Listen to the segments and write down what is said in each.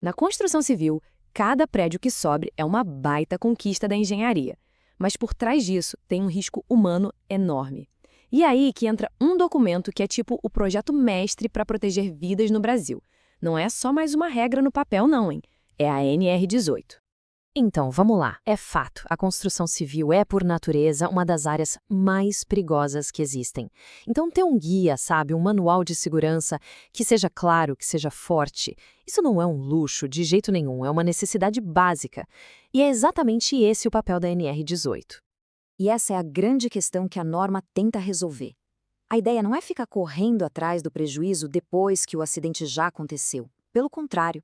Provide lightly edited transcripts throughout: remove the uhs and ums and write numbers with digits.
Na construção civil, cada prédio que sobe é uma baita conquista da engenharia. Mas por trás disso tem um risco humano enorme. E aí que entra um documento que é tipo o projeto mestre para proteger vidas no Brasil. Não é só mais uma regra no papel, não, hein? É a NR18. Então, vamos lá. É fato, a construção civil é, por natureza, uma das áreas mais perigosas que existem. Então, ter um guia, sabe, um manual de segurança que seja claro, que seja forte, isso não é um luxo de jeito nenhum, é uma necessidade básica. E é exatamente esse o papel da NR18. E essa é a grande questão que a norma tenta resolver. A ideia não é ficar correndo atrás do prejuízo depois que o acidente já aconteceu. Pelo contrário,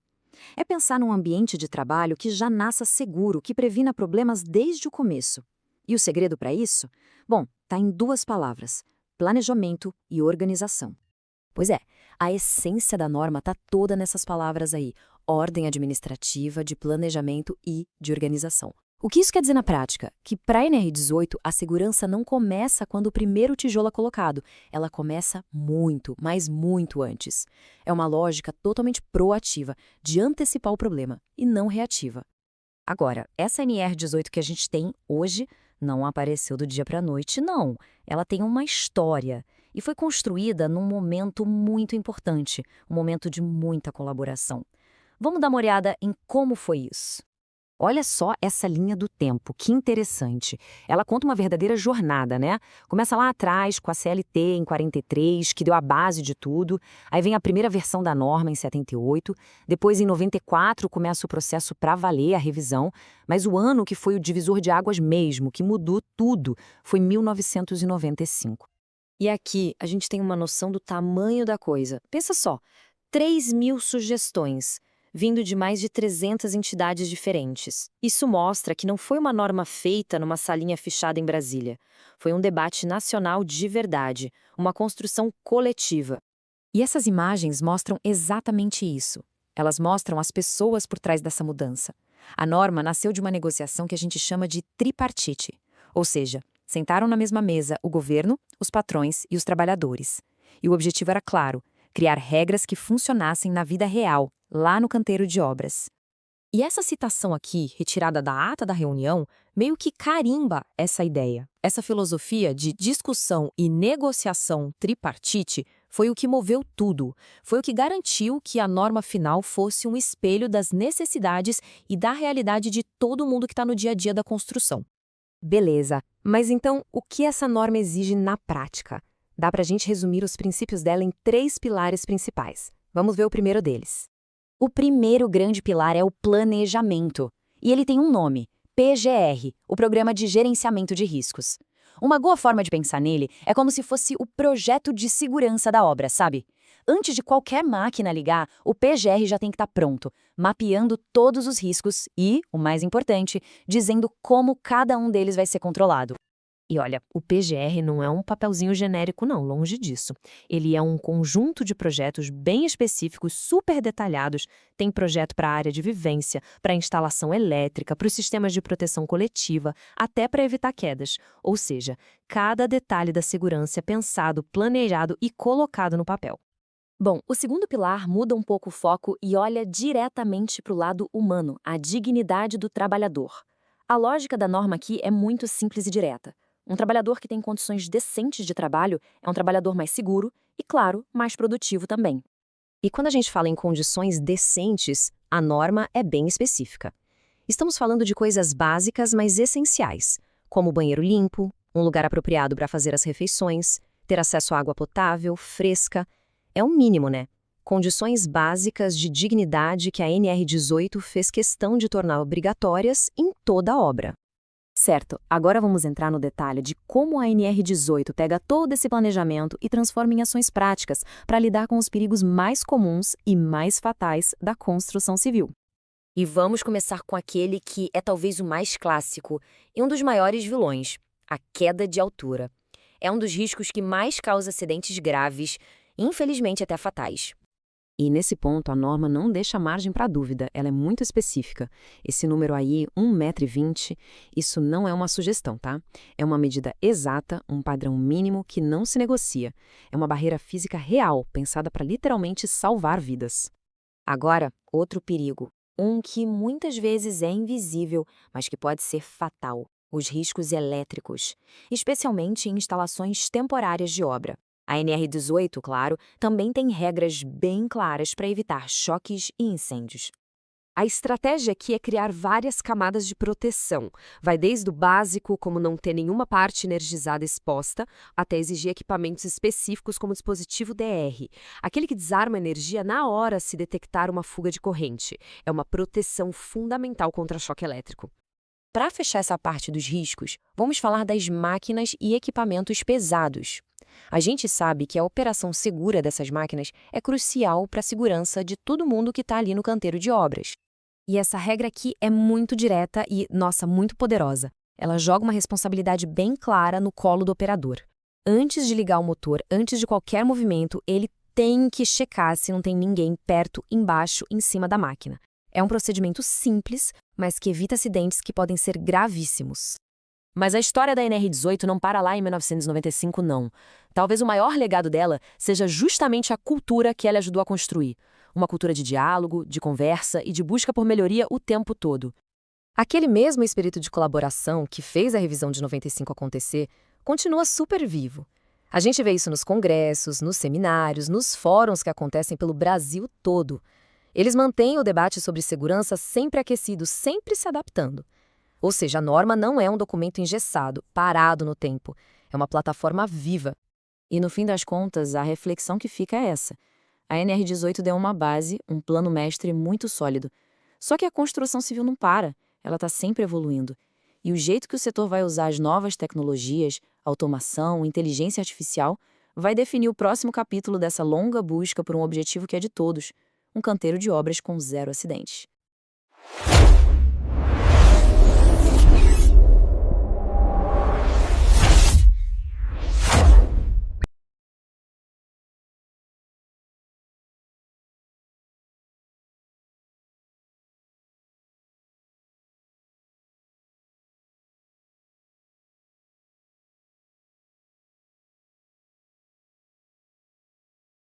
é pensar num ambiente de trabalho que já nasça seguro, que previna problemas desde o começo. E o segredo para isso? Bom, está em duas palavras: planejamento e organização. Pois é, a essência da norma está toda nessas palavras aí: ordem administrativa, de planejamento e de organização. O que isso quer dizer na prática? Que para a NR18, a segurança não começa quando o primeiro tijolo é colocado. Ela começa muito, mas muito antes. É uma lógica totalmente proativa, de antecipar o problema, e não reativa. Agora, essa NR18 que a gente tem hoje não apareceu do dia para a noite, não. Ela tem uma história e foi construída num momento muito importante, um momento de muita colaboração. Vamos dar uma olhada em como foi isso. Olha só essa linha do tempo, que interessante. Ela conta uma verdadeira jornada, né? Começa lá atrás, com a CLT em 43, que deu a base de tudo. Aí vem a primeira versão da norma em 78. Depois, em 94, começa o processo para valer a revisão. Mas o ano que foi o divisor de águas mesmo, que mudou tudo, foi 1995. E aqui a gente tem uma noção do tamanho da coisa. Pensa só, 3.000 sugestões, vindo de mais de 300 entidades diferentes. Isso mostra que não foi uma norma feita numa salinha fechada em Brasília. Foi um debate nacional de verdade, uma construção coletiva. E essas imagens mostram exatamente isso. Elas mostram as pessoas por trás dessa mudança. A norma nasceu de uma negociação que a gente chama de tripartite, ou seja, sentaram na mesma mesa o governo, os patrões e os trabalhadores. E o objetivo era claro: criar regras que funcionassem na vida real, lá no canteiro de obras. E essa citação aqui, retirada da ata da reunião, meio que carimba essa ideia. Essa filosofia de discussão e negociação tripartite foi o que moveu tudo. Foi o que garantiu que a norma final fosse um espelho das necessidades e da realidade de todo mundo que está no dia a dia da construção. Beleza, mas então o que essa norma exige na prática? Dá para a gente resumir os princípios dela em 3 pilares principais. Vamos ver o primeiro deles. O primeiro grande pilar é o planejamento. E ele tem um nome: PGR, o Programa de Gerenciamento de Riscos. Uma boa forma de pensar nele é como se fosse o projeto de segurança da obra, sabe? Antes de qualquer máquina ligar, o PGR já tem que estar pronto, mapeando todos os riscos e, o mais importante, dizendo como cada um deles vai ser controlado. E olha, o PGR não é um papelzinho genérico não, longe disso. Ele é um conjunto de projetos bem específicos, super detalhados. Tem projeto para a área de vivência, para a instalação elétrica, para os sistemas de proteção coletiva, até para evitar quedas. Ou seja, cada detalhe da segurança é pensado, planejado e colocado no papel. Bom, o segundo pilar muda um pouco o foco e olha diretamente para o lado humano, a dignidade do trabalhador. A lógica da norma aqui é muito simples e direta. Um trabalhador que tem condições decentes de trabalho é um trabalhador mais seguro e, claro, mais produtivo também. E quando a gente fala em condições decentes, a norma é bem específica. Estamos falando de coisas básicas, mas essenciais, como banheiro limpo, um lugar apropriado para fazer as refeições, ter acesso à água potável, fresca. É um mínimo, né? Condições básicas de dignidade que a NR18 fez questão de tornar obrigatórias em toda a obra. Certo, agora vamos entrar no detalhe de como a NR18 pega todo esse planejamento e transforma em ações práticas para lidar com os perigos mais comuns e mais fatais da construção civil. E vamos começar com aquele que é talvez o mais clássico e um dos maiores vilões: a queda de altura. É um dos riscos que mais causa acidentes graves, infelizmente até fatais. E nesse ponto, a norma não deixa margem para dúvida, ela é muito específica. Esse número aí, 1,20 m, isso não é uma sugestão, tá? É uma medida exata, um padrão mínimo que não se negocia. É uma barreira física real, pensada para literalmente salvar vidas. Agora, outro perigo. Um que muitas vezes é invisível, mas que pode ser fatal: os riscos elétricos, especialmente em instalações temporárias de obra. A NR18, claro, também tem regras bem claras para evitar choques e incêndios. A estratégia aqui é criar várias camadas de proteção. Vai desde o básico, como não ter nenhuma parte energizada exposta, até exigir equipamentos específicos como o dispositivo DR, aquele que desarma a energia na hora se detectar uma fuga de corrente. É uma proteção fundamental contra choque elétrico. Para fechar essa parte dos riscos, vamos falar das máquinas e equipamentos pesados. A gente sabe que a operação segura dessas máquinas é crucial para a segurança de todo mundo que está ali no canteiro de obras. E essa regra aqui é muito direta e, nossa, muito poderosa. Ela joga uma responsabilidade bem clara no colo do operador. Antes de ligar o motor, antes de qualquer movimento, ele tem que checar se não tem ninguém perto, embaixo, em cima da máquina. É um procedimento simples, mas que evita acidentes que podem ser gravíssimos. Mas a história da NR18 não para lá em 1995, não. Talvez o maior legado dela seja justamente a cultura que ela ajudou a construir. Uma cultura de diálogo, de conversa e de busca por melhoria o tempo todo. Aquele mesmo espírito de colaboração que fez a revisão de 95 acontecer continua super vivo. A gente vê isso nos congressos, nos seminários, nos fóruns que acontecem pelo Brasil todo. Eles mantêm o debate sobre segurança sempre aquecido, sempre se adaptando. Ou seja, a norma não é um documento engessado, parado no tempo. É uma plataforma viva. E no fim das contas, a reflexão que fica é essa. A NR18 deu uma base, um plano mestre muito sólido. Só que a construção civil não para, ela está sempre evoluindo. E o jeito que o setor vai usar as novas tecnologias, automação, inteligência artificial, vai definir o próximo capítulo dessa longa busca por um objetivo que é de todos: um canteiro de obras com zero acidentes.